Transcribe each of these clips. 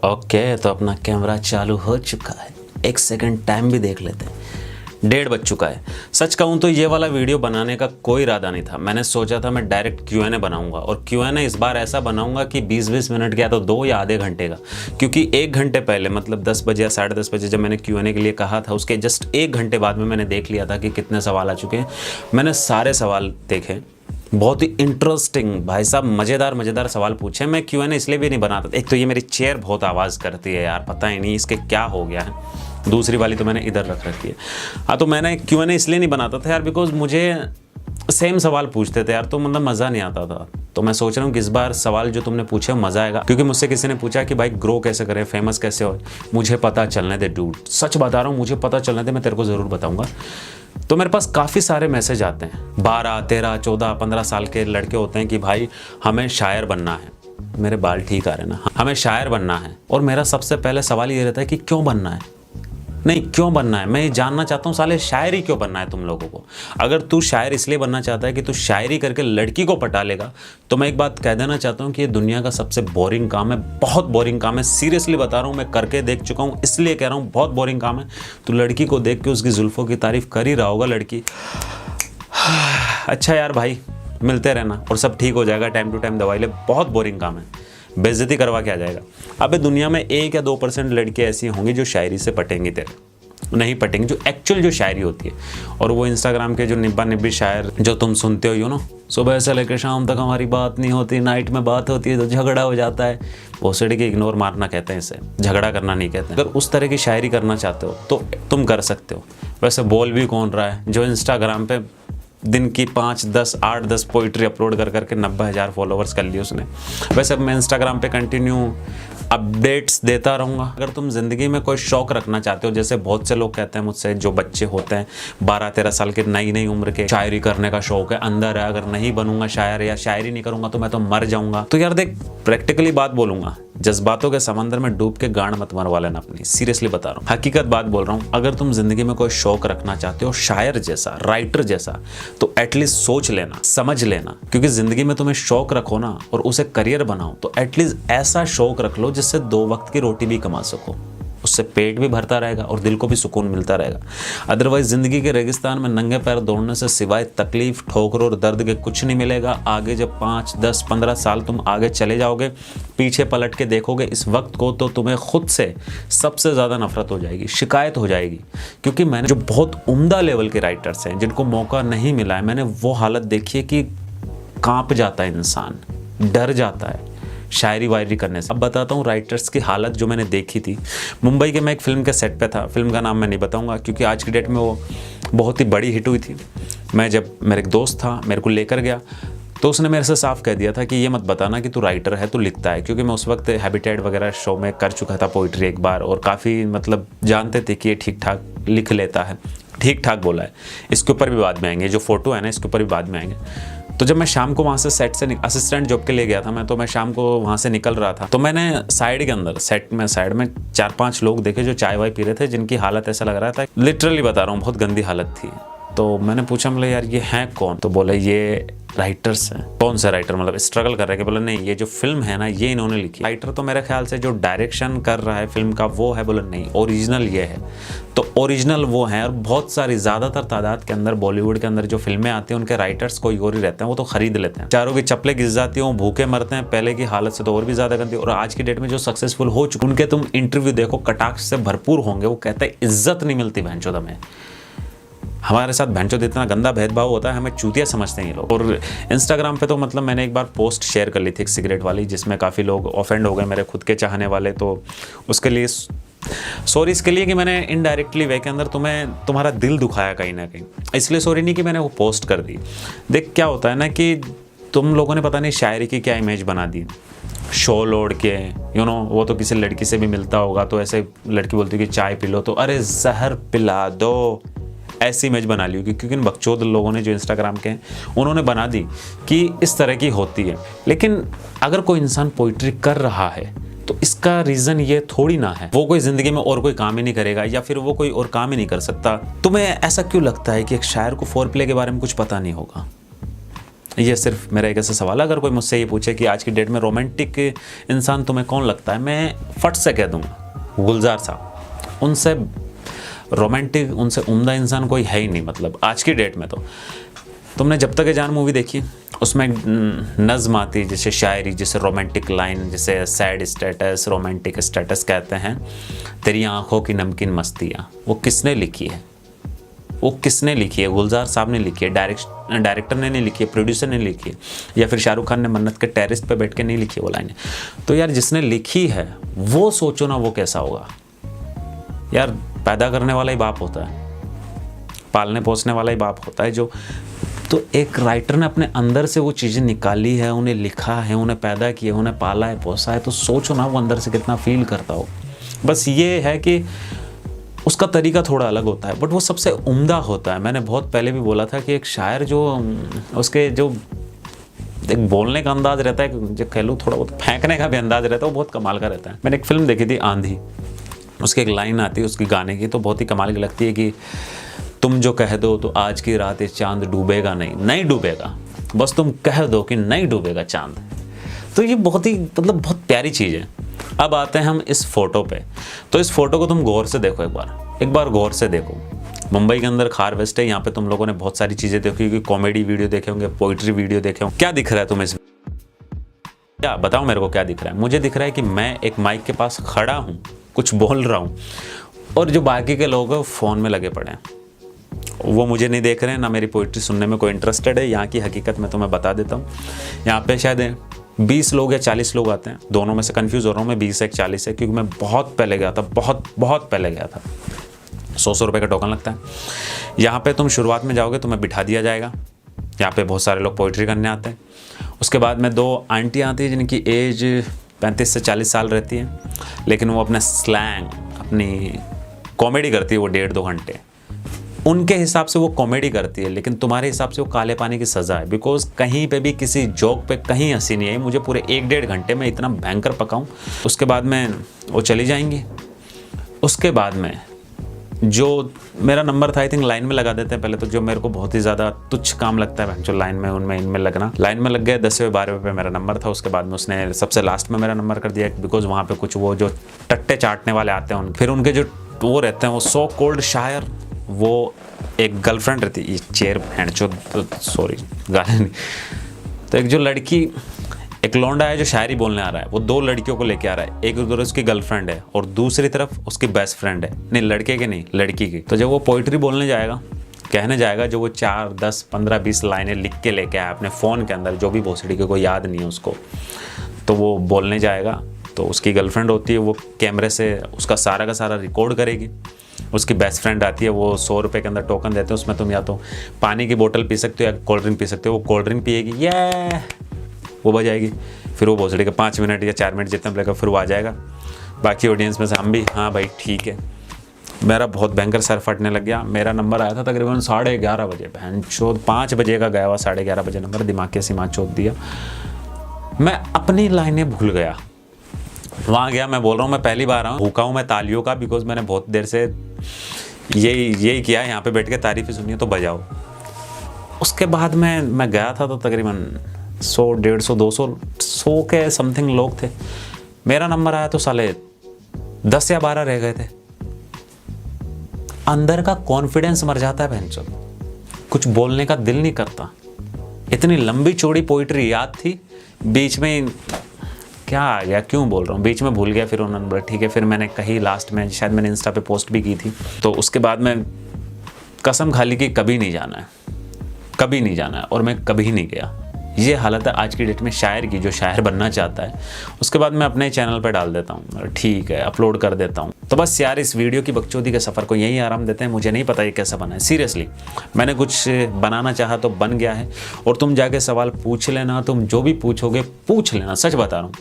Okay, तो अपना camera चालू हो चुका है। एक सेकंड टाइम भी देख लेते हैं। 1:30 बज चुका है। सच कहूँ तो ये वाला वीडियो बनाने का कोई इरादा नहीं था। मैंने सोचा था मैं डायरेक्ट Q&A बनाऊंगा, और Q&A इस बार ऐसा बनाऊंगा कि 20-20 मिनट का, या तो 2 या आधे घंटे का। क्योंकि 1 घंटे पहले, मतलब 10 बजे या 10:30 बजे जब मैंने Q&A के लिए कहा था, उसके जस्ट 1 घंटे बाद में मैंने देख लिया था कि कितने सवाल आ चुके हैं। मैंने सारे सवाल देखे, बहुत ही इंटरेस्टिंग, भाई साहब मज़ेदार सवाल पूछे। मैं Q&A इसलिए भी नहीं बनाता था, एक तो ये मेरी चेयर बहुत आवाज़ करती है यार, पता ही नहीं इसके क्या हो गया है। दूसरी वाली तो मैंने इधर रख रखी है। हाँ, तो मैंने Q&A इसलिए नहीं बनाता था यार, बिकॉज मुझे सेम सवाल पूछते थे यार, तो मतलब मज़ा नहीं आता था। तो मैं सोच रहा हूँ कि इस बार सवाल जो तुमने पूछे मज़ा आएगा, क्योंकि मुझसे किसी ने पूछा कि भाई ग्रो कैसे करें, फेमस कैसे हो। मुझे पता चलने दे डूड, सच बता रहा हूँ, मुझे पता चलने दे, मैं तेरे को ज़रूर बताऊँगा। तो मेरे पास काफ़ी सारे मैसेज आते हैं। 12, 13, 14, 15 साल के लड़के होते हैं कि भाई हमें शायर बनना है। मेरे बाल ठीक आ रहे हैं ना? हमें शायर बनना है। और मेरा सबसे पहले सवाल ये रहता है कि क्यों बनना है? नहीं, क्यों बनना है? मैं ये जानना चाहता हूँ, साले शायर ही क्यों बनना है तुम लोगों को? अगर तू शायर इसलिए बनना चाहता है कि तू शायरी करके लड़की को पटा लेगा, तो मैं एक बात कह देना चाहता हूँ कि ये दुनिया का सबसे बोरिंग काम है, बहुत बोरिंग काम है। सीरियसली बता रहा हूँ, मैं करके देख चुका हूँ, इसलिए कह रहा हूँ बहुत बोरिंग काम है। तू लड़की को देख के उसकी जुल्फ़ों की तारीफ़ कर ही रहा होगा लड़की। अच्छा यार भाई, मिलते रहना और सब ठीक हो जाएगा, टाइम टू टाइम दवाई ले। बहुत बोरिंग काम है, बेइज्जती करवा के आ जाएगा। अबे दुनिया में 1 या 2% लड़के ऐसी होंगी जो शायरी से पटेंगी, तेरे नहीं पटेंगी, जो एक्चुअल जो शायरी होती है। और वो इंस्टाग्राम के जो निब्बा निब्बी शायर जो तुम सुनते हो, यू नो, सुबह से लेकर शाम तक हमारी बात नहीं होती, नाइट में बात होती है तो झगड़ा हो जाता है। भोसड़ी के इग्नोर मारना कहते हैं इसे, झगड़ा करना नहीं कहते हैं। अगर उस तरह की शायरी करना चाहते हो तो तुम कर सकते हो। वैसे बोल भी कौन रहा है जो इंस्टाग्राम पे दिन की 5, 10, 8, 10 पोइट्री अपलोड कर करके 90,000 फॉलोवर्स कर लिए उसने। वैसे अब मैं इंस्टाग्राम पे कंटिन्यू अपडेट्स देता रहूँगा। अगर तुम ज़िंदगी में कोई शौक़ रखना चाहते हो, जैसे बहुत से लोग कहते हैं मुझसे, जो बच्चे होते हैं 12-13 साल के, नई उम्र के, शायरी करने का शौक़ है, अंदर है, अगर नहीं बनूंगा शायर या शायरी नहीं करूँगा तो मैं तो मर जाऊँगा। तो यार देख, प्रैक्टिकली बात बोलूँगा, जज्बातों के समंदर में डूब के गांड मत मरवा लेना अपनी। सीरियसली बता रहा हूँ, हकीकत बात बोल रहा हूँ। अगर तुम ज़िंदगी में कोई शौक़ रखना चाहते हो, शायर जैसा, राइटर जैसा, तो एटलीस्ट सोच लेना, समझ लेना। क्योंकि ज़िंदगी में तुम्हें शौक़ रखो ना और उसे करियर बनाओ, तो एटलीस्ट ऐसा शौक़ रख लो जिससे 2 वक्त की रोटी भी कमा सको, उससे पेट भी भरता रहेगा और दिल को भी सुकून मिलता रहेगा। अदरवाइज ज़िंदगी के रेगिस्तान में नंगे पैर दौड़ने से सिवाय तकलीफ, ठोकरों और दर्द के कुछ नहीं मिलेगा। आगे जब 5, 10, 15 साल तुम आगे चले जाओगे, पीछे पलट के देखोगे इस वक्त को, तो तुम्हें खुद से सबसे ज़्यादा नफरत हो जाएगी, शिकायत हो जाएगी। क्योंकि मैंने जो बहुत उम्दा लेवल के राइटर्स हैं जिनको मौका नहीं मिला है, मैंने वो हालत देखी है कि काँप जाता है इंसान, डर जाता है शायरी वायरी करने से। अब बताता हूँ राइटर्स की हालत जो मैंने देखी थी। मुंबई के मैं एक फ़िल्म के सेट पे था, फिल्म का नाम मैं नहीं बताऊँगा क्योंकि आज की डेट में वो बहुत ही बड़ी हिट हुई थी। मैं जब, मेरा एक दोस्त था मेरे को लेकर गया, तो उसने मेरे से साफ कह दिया था कि ये मत बताना कि तू राइटर है, तू लिखता है। क्योंकि मैं उस वक्त हैबिटेट वगैरह शो में कर चुका था पोइट्री एक बार, और काफ़ी मतलब जानते थे कि ये ठीक ठाक लिख लेता है। ठीक ठाक बोला है, इसके ऊपर भी बाद में आएंगे, जो फ़ोटो है ना इसके ऊपर भी बाद में आएंगे। तो जब मैं शाम को वहाँ से सेट से असिस्टेंट जॉब के लिए गया था मैं, तो मैं शाम को वहाँ से निकल रहा था, तो मैंने साइड के अंदर, सेट में साइड में 4-5 लोग देखे जो चाय वाय पी रहे थे, जिनकी हालत ऐसा लग रहा था, लिटरली बता रहा हूँ बहुत गंदी हालत थी। तो मैंने पूछा, मतलब यार ये हैं कौन? तो बोले ये राइटर्स हैं। कौन से राइटर? मतलब स्ट्रगल कर रहे हैं? बोले नहीं, ये जो फिल्म है ना ये इन्होंने लिखी। राइटर तो मेरे ख्याल से जो डायरेक्शन कर रहा है फिल्म का वो है। बोले नहीं, ओरिजिनल ये है। तो ओरिजिनल वो हैं, और बहुत सारी ज़्यादातर तादाद के अंदर बॉलीवुड के अंदर जो फिल्में आती हैं उनके राइटर्स कोई और ही रहते हैं, वो तो खरीद लेते हैं। चारों की चप्पलें घिस जाती हैं, भूखे मरते हैं, पहले की हालत से तो और भी ज़्यादा गंदी। और आज की डेट में जो सक्सेसफुल हो चुके उनके तुम इंटरव्यू देखो, कटाक्ष से भरपूर होंगे। वो कहते हैं इज्जत नहीं मिलती भैंचोद हमें, हमारे साथ भैंचोद इतना गंदा भेदभाव होता है, हमें चूतिया समझते हैं ये लोग। और इंस्टाग्राम पे तो मतलब मैंने एक बार पोस्ट शेयर कर ली थी एक सिगरेट वाली, जिसमें काफ़ी लोग ऑफेंड हो गए, मेरे खुद के चाहने वाले। तो उसके लिए सॉरी, इसके लिए कि मैंने इनडायरेक्टली वे के अंदर तुम्हारा दिल दुखाया कहीं ना कहीं। इसलिए सॉरी नहीं कि मैंने वो पोस्ट कर दी। देख क्या होता है ना कि तुम लोगों ने पता नहीं शायरी की क्या इमेज बना दी, शो लोड के, यू नो। वो तो किसी लड़की से भी मिलता होगा तो ऐसे लड़की बोलती है कि चाय पी लो, तो अरे जहर पिला दो, ऐसी इमेज बना ली होगी। क्योंकि इन बकचोद लोगों ने जो इंस्टाग्राम के हैं उन्होंने बना दी कि इस तरह की होती है। लेकिन अगर कोई इंसान पोइट्री कर रहा है तो इसका रीज़न ये थोड़ी ना है वो कोई ज़िंदगी में और कोई काम ही नहीं करेगा, या फिर वो कोई और काम ही नहीं कर सकता। तुम्हें ऐसा क्यों लगता है कि एक शायर को फोर प्ले के बारे में कुछ पता नहीं होगा? ये सिर्फ मेरा एक ऐसा सवाल है। अगर कोई मुझसे ये पूछे कि आज की डेट में रोमांटिक इंसान तुम्हें कौन लगता है, मैं फट से कह दूंगा, गुलजार साहब, उनसे रोमांटिक, उनसे उम्दा इंसान कोई है ही नहीं, मतलब आज की डेट में। तो तुमने जब तक ये जान मूवी देखी, उसमें नज़्म आती, जैसे शायरी, जैसे रोमांटिक लाइन, जैसे सैड स्टेटस, रोमांटिक स्टेटस कहते हैं, तेरी आंखों की नमकीन मस्तियाँ, वो किसने लिखी है? वो किसने लिखी है? गुलजार साहब ने लिखी है, डायरेक्टर ने नहीं लिखी है, प्रोड्यूसर ने लिखी है, या फिर शाहरुख खान ने मन्नत के टेरेस पे बैठ के नहीं लिखी वो लाइनें। तो यार जिसने लिखी है वो सोचो ना वो कैसा होगा यार। पैदा करने वाला ही बाप होता है, पालने पोसने वाला ही बाप होता है जो। तो एक राइटर ने अपने अंदर से वो चीज़ें निकाली है, उन्हें लिखा है, उन्हें पैदा किया, उन्हें पाला है, पोसा है, तो सोचो ना वो अंदर से कितना फील करता हो। बस ये है कि उसका तरीका थोड़ा अलग होता है, बट वो सबसे उम्दा होता है। मैंने बहुत पहले भी बोला था कि एक शायर जो उसके जो एक बोलने का अंदाज रहता है, जो कह लूँ थोड़ा बहुत फेंकने का भी अंदाज रहता है, वो बहुत कमाल का रहता है। मैंने एक फिल्म देखी थी आंधी, उसकी एक लाइन आती है उसकी गाने की, तो बहुत ही कमाल की लगती है कि तुम जो कह दो तो आज की रात ये चांद डूबेगा नहीं डूबेगा, बस तुम कह दो कि नहीं डूबेगा चांद। तो ये बहुत ही मतलब बहुत प्यारी चीज़ है। अब आते हैं हम इस फोटो पे। तो इस फोटो को तुम गौर से देखो, एक बार गौर से देखो। मुंबई के अंदर खार वेस्ट है, यहाँ पे तुम लोगों ने बहुत सारी चीज़ें देखी होंगी, कॉमेडी वीडियो देखे होंगे, पोइट्री वीडियो देखे होंगे। क्या दिख रहा है तुम्हें इस, क्या बताओ मेरे को क्या दिख रहा है? मुझे दिख रहा है कि मैं एक माइक के पास खड़ा हूँ, कुछ बोल रहा हूँ, और जो बाकी के लोग हैं वो फ़ोन में लगे पड़े हैं, वो मुझे नहीं देख रहे हैं, ना मेरी पोइट्री सुनने में कोई इंटरेस्टेड है। यहाँ की हकीकत मैं तुम्हें बता देता हूँ। यहाँ पे शायद 20 लोग या 40 लोग आते हैं, दोनों में से कंफ्यूज हो रहा हूँ मैं, 20 है 40 है, क्योंकि मैं बहुत पहले गया था, बहुत पहले गया था। 100 रुपये का टोकन लगता है। यहाँ पे तुम शुरुआत में जाओगे, तुम्हें बिठा दिया जाएगा। यहाँ पे बहुत सारे लोग पोइट्री करने आते हैं। उसके बाद में 2 आंटियाँ आती हैं जिनकी एज 35 से 40 साल रहती है, लेकिन वो अपना स्लैंग, अपनी कॉमेडी करती है वो 1.5-2 घंटे। उनके हिसाब से वो कॉमेडी करती है, लेकिन तुम्हारे हिसाब से वो काले पानी की सज़ा है, बिकॉज कहीं पे भी किसी जोक पे कहीं हंसी नहीं आई। मुझे पूरे 1-1.5 घंटे में इतना भयंकर पकाऊं। उसके बाद में वो चली जाएंगी। उसके बाद में जो मेरा नंबर था, आई थिंक लाइन में लगा देते हैं पहले तो, जो मेरे को बहुत ही ज़्यादा तुच्छ काम लगता है जो लाइन में उनमें इनमें लगना। लाइन में लग गए, 10वें-12वें पे मेरा नंबर था। उसके बाद में उसने सबसे लास्ट में मेरा नंबर कर दिया, बिकॉज वहाँ पे कुछ वो जो टट्टे चाटने वाले आते हैं, फिर उनके जो वो रहते हैं वो सो कोल्ड शायर, वो एक गर्लफ्रेंड रहती है, ये चेयर हैंड चो सॉरी गाली नहीं, तो एक जो लड़की, एक लौंडा है जो शायरी बोलने आ रहा है, वो 2 लड़कियों को लेके आ रहा है। एक उधर उसकी गर्लफ्रेंड है और दूसरी तरफ उसकी बेस्ट फ्रेंड है, नहीं लड़के की नहीं लड़की की। तो जब वो पोइट्री बोलने जाएगा, कहने जाएगा, जो वो 4, 10, 15, 20 लाइनें लिख के लेके आया अपने फ़ोन के अंदर, जो भी भोसड़ी के कोई याद नहीं है उसको, तो वो बोलने जाएगा। तो उसकी गर्लफ्रेंड होती है, वो कैमरे से उसका सारा का सारा रिकॉर्ड करेगी। उसकी बेस्ट फ्रेंड आती है, वो 100 रुपये के अंदर टोकन देते हैं, उसमें तुम या तो पानी की बोतल पी सकते हो या कोल्ड ड्रिंक पी सकते हो। वो कोल्ड ड्रिंक पिएगी, ये वो बजाएगी, फिर वो भोसड़ी के 5 मिनट या 4 मिनट जितना लगेगा, फिर वो आ जाएगा। बाकी ऑडियंस में से हम भी, हाँ भाई ठीक है। मेरा बहुत भयंकर सर फटने लग गया। मेरा नंबर आया था तकरीबन 11:30 बजे, बहन चौथ 5 बजे का गया हुआ, 11:30 बजे नंबर, दिमाग के सीमा चौथ दिया। मैं अपनी लाइनें भूल गया। वहाँ गया, मैं बोल रहा हूँ मैं पहली बार आऊँ, भूखा हूँ मैं तालियों का, बिकॉज मैंने बहुत देर से यही किया है, यहाँ पे बैठ के तारीफ़ें सुनिए तो बजाओ। उसके बाद मैं गया था तो तकरीबन 100, 150, 200, 100 के समथिंग लोग थे। मेरा नंबर आया तो साले 10 या 12 रह गए थे। अंदर का कॉन्फिडेंस मर जाता है बहनचोद, कुछ बोलने का दिल नहीं करता। इतनी लंबी चौड़ी पोइट्री याद थी, बीच में क्या आ गया, क्यों बोल रहा हूँ, बीच में भूल गया। फिर वो नंबर ठीक है, फिर मैंने कही लास्ट में, शायद मैंने इंस्टा पे पोस्ट भी की थी। तो उसके बाद मैं कसम खा ली कि कभी नहीं जाना है, कभी नहीं जाना है, और मैं कभी नहीं गया। ये हालत है आज की डेट में शायर की, जो शायर बनना चाहता है। उसके बाद मैं अपने चैनल पे डाल देता हूँ, ठीक है, अपलोड कर देता हूँ। तो बस यार, इस वीडियो की बकचोदी के सफ़र को यही आराम देते हैं। मुझे नहीं पता ये कैसा बना है, सीरियसली। मैंने कुछ बनाना चाहा तो बन गया है। और तुम जाके सवाल पूछ लेना, तुम जो भी पूछोगे पूछ लेना, सच बता रहा हूँ।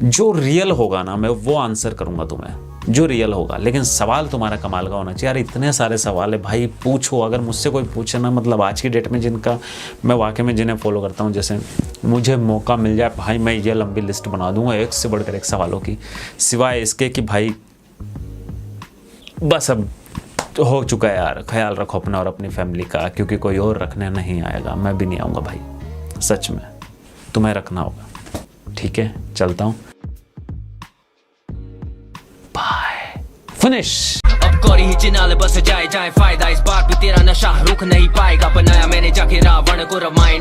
जो रियल होगा ना, मैं वो आंसर करूँगा तुम्हें, जो रियल होगा। लेकिन सवाल तुम्हारा कमाल का होना चाहिए। यार इतने सारे सवाल है भाई, पूछो। अगर मुझसे कोई पूछे ना, मतलब आज की डेट में जिनका मैं वाकई में जिन्हें फॉलो करता हूँ, जैसे मुझे मौका मिल जाए भाई, मैं ये लंबी लिस्ट बना दूंगा एक से बढ़कर एक सवालों की, सिवाय इसके कि भाई बस अब हो चुका है यार, ख्याल रखो अपना और अपनी फैमिली का, क्योंकि कोई और रखने नहीं आएगा। मैं भी नहीं आऊँगा भाई, सच में तुम्हें रखना होगा। ठीक है, चलता हूँ। फिनिश। अब कौरी ही चिनाल बस जाए जाए फायदा, इस बार भी तेरा नशा रुक नहीं पाएगा। बनाया मैंने जाके रावण को रामायण,